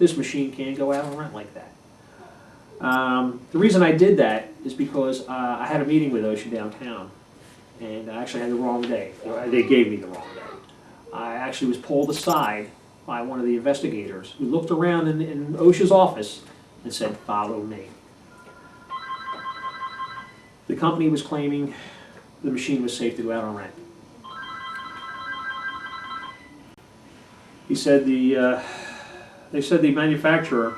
this machine can't go out on rent like that. The reason I did that is because I had a meeting with OSHA downtown, and I actually had the wrong day. They gave me the wrong day. I actually was pulled aside by one of the investigators who looked around in OSHA's office and said, "Follow me." The company was claiming the machine was safe to go out on rent. He said they said the manufacturer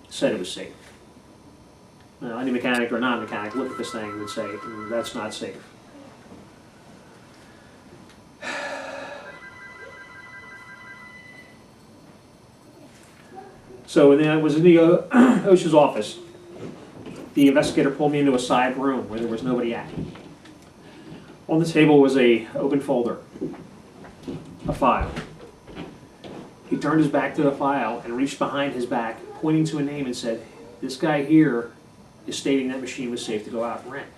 said it was safe. Now, any mechanic or non-mechanic look at this thing and would say, that's not safe. So when I was in the OSHA's office, the investigator pulled me into a side room where there was nobody at. On the table was an open folder, a file. He turned his back to the file and reached behind his back, pointing to a name and said, "This guy here is stating that machine was safe to go out and rent."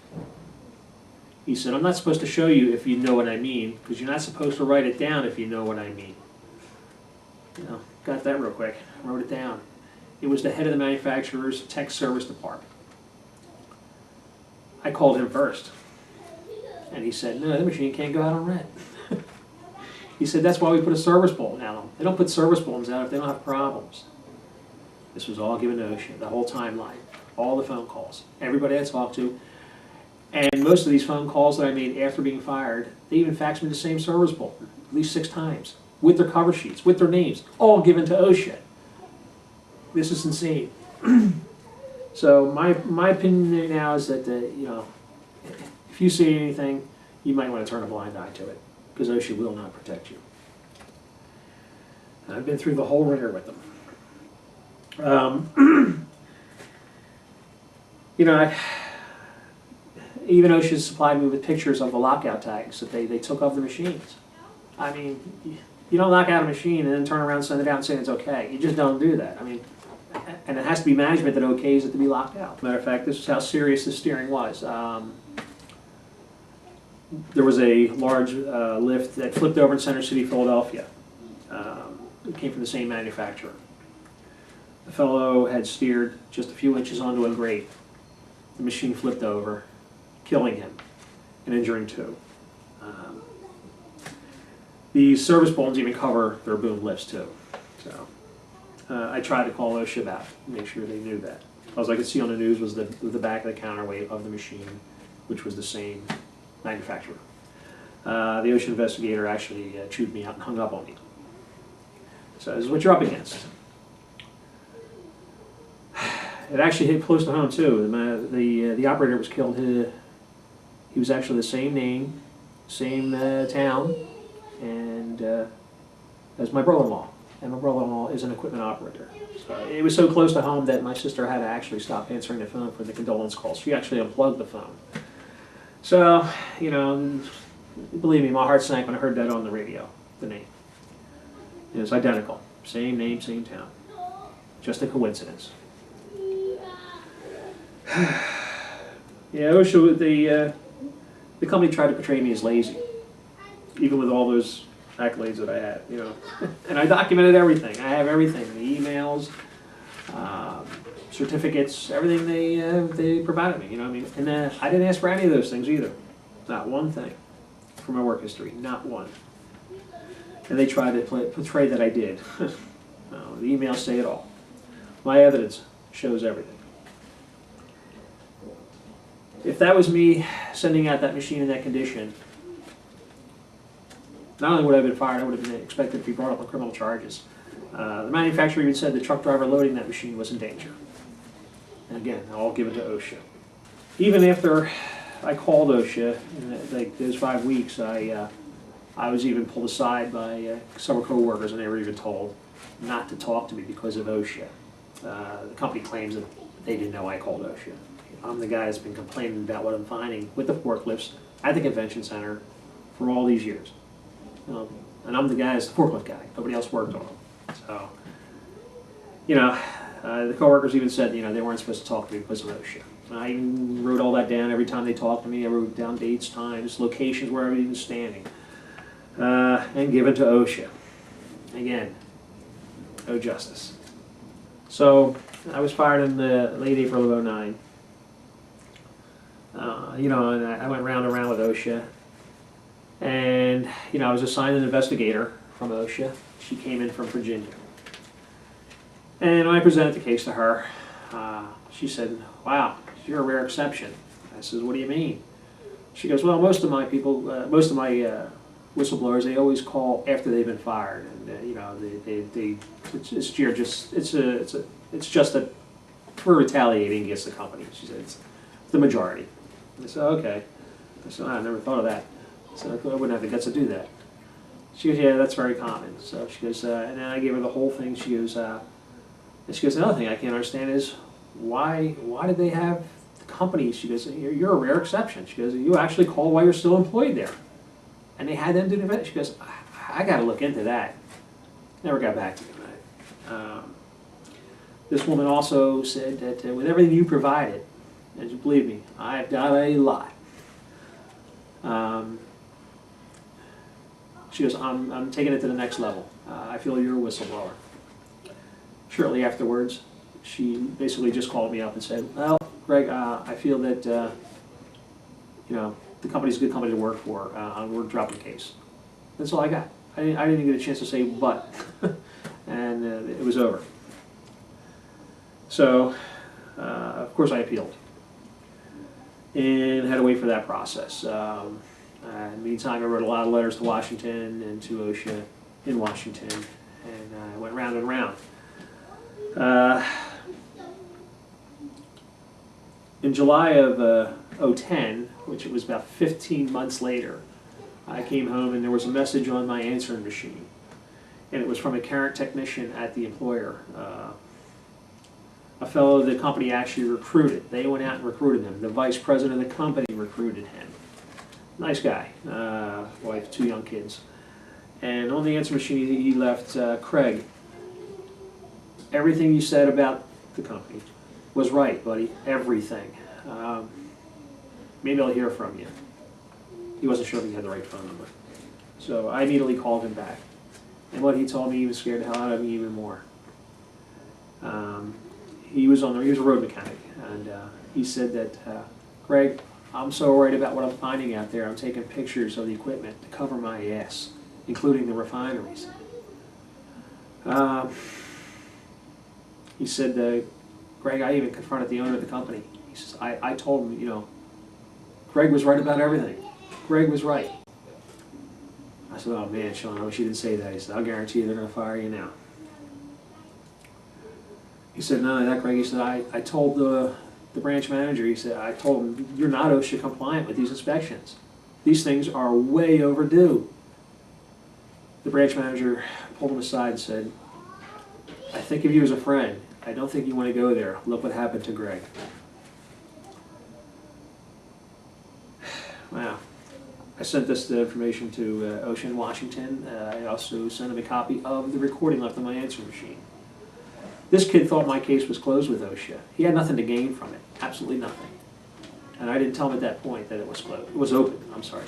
He said, "I'm not supposed to show you if you know what I mean, because you're not supposed to write it down if you know what I mean." You know, got that real quick, wrote it down. It was the head of the manufacturer's tech service department. I called him first, and he said, "No, the machine can't go out on rent." He said, "That's why we put a service bulletin out on them. They don't put service bulletins out if they don't have problems." This was all given to OSHA, the whole timeline, all the phone calls, everybody I talked to. And most of these phone calls that I made after being fired, they even faxed me the same service bulletin, at least 6 times, with their cover sheets, with their names, all given to OSHA. This is insane. So my opinion now is that, you know, if you see anything, you might want to turn a blind eye to it, because OSHA will not protect you. And I've been through the whole ringer with them. You know, even OSHA supplied me with pictures of the lockout tags that they took off the machines. I mean, you don't lock out a machine and then turn around and send it out and say it's okay. You just don't do that. I mean, and it has to be management that okays it to be locked out. Matter of fact, this is how serious the steering was. There was a large lift that flipped over in Center City, Philadelphia. It came from the same manufacturer. The fellow had steered just a few inches onto a grate. The machine flipped over, killing him and injuring 2. The service bulletins even cover their boom lifts too. So I tried to call OSHA about it, make sure they knew that. All I could see on the news was the back of the counterweight of the machine, which was the same manufacturer. The OSHA investigator actually chewed me out and hung up on me. So this is what you're up against. It actually hit close to home too. The operator was killed. He was actually the same name, same town, and as my brother-in-law. And my brother-in-law is an equipment operator. So it was so close to home that my sister had to actually stop answering the phone for the condolence calls. She actually unplugged the phone. So, you know, believe me, my heart sank when I heard that on the radio, the name. It was identical. Same name, same town. Just a coincidence. Yeah, OSHA, the company tried to portray me as lazy, even with all those accolades that I had, you know. And I documented everything. I have everything, the emails, certificates, everything they provided me, you know what I mean? And I didn't ask for any of those things either. Not one thing for my work history, not one. And they tried to portray that I did. No, the emails say it all. My evidence shows everything. If that was me sending out that machine in that condition, not only would I have been fired, I would have been expected to be brought up on criminal charges. The manufacturer even said the truck driver loading that machine was in danger. And again, all given to OSHA. Even after I called OSHA, like those 5 weeks, I was even pulled aside by several co-workers, and they were even told not to talk to me because of OSHA. The company claims that they didn't know I called OSHA. I'm the guy that's been complaining about what I'm finding with the forklifts at the convention center for all these years. And I'm the guy that's the forklift guy. Nobody else worked on them. So, you know, the coworkers even said, you know, they weren't supposed to talk to me because of OSHA. I even wrote all that down every time they talked to me. I wrote down dates, times, locations where I was even standing, and given to OSHA. Again, no justice. So I was fired in the late April of '09. And I went round and round with OSHA. And, I was assigned an investigator from OSHA. She came in from Virginia. And when I presented the case to her, she said, "Wow, you're a rare exception." I said, "What do you mean?" She goes, "Well, most of my whistleblowers, they always call after they've been fired, and it's just for retaliating against the company." She said, "It's the majority." I said, "Okay." I said, "I never thought of that." I said, "I wouldn't have the guts to do that." She goes, "Yeah, that's very common." So she goes, and then I gave her the whole thing. She goes, "Another thing I can't understand is why did they have the company?" She goes, "You're a rare exception." She goes, "You actually call while you're still employed there." And they had them do the event. She goes, I got to look into that." Never got back to me. This woman also said that with everything you provided, and you believe me, I've got a lot. She goes, I'm taking it to the next level. I feel you're a whistleblower." Shortly afterwards, she basically just called me up and said, "Well, Greg, I feel that the company's a good company to work for. We're dropping the case." That's all I got. I didn't even get a chance to say but, and it was over. So, of course, I appealed and had to wait for that process. In the meantime, I wrote a lot of letters to Washington and to OSHA in Washington, and I went round and round. In July of 2010, which it was about 15 months later, I came home and there was a message on my answering machine. And it was from a current technician at the employer. A fellow the company actually recruited. They went out and recruited him. The vice president of the company recruited him. Nice guy. Wife, 2 young kids. And on the answer machine he left, "Craig, everything you said about the company was right, buddy. Everything. Maybe I'll hear from you." He wasn't sure if he had the right phone number. So I immediately called him back. And what he told me even scared the hell out of me even more. He was a road mechanic, and he said that, "Greg, I'm so worried about what I'm finding out there. I'm taking pictures of the equipment to cover my ass, including the refineries." He said, "Greg, I even confronted the owner of the company." He says, I told him, Greg was right about everything. Greg was right." I said, "Oh man, Sean, I wish you didn't say that." He said, "I'll guarantee you they're going to fire you now." He said, "None of that, Greg." He said, I told the branch manager, he said, I told him, you're not OSHA compliant with these inspections. These things are way overdue." The branch manager pulled him aside and said, "I think of you as a friend. I don't think you want to go there. Look what happened to Greg." Wow. I sent this information to OSHA in Washington. I also sent him a copy of the recording left on my answer machine. This kid thought my case was closed with OSHA. He had nothing to gain from it, absolutely nothing. And I didn't tell him at that point that it was closed. It was open, I'm sorry.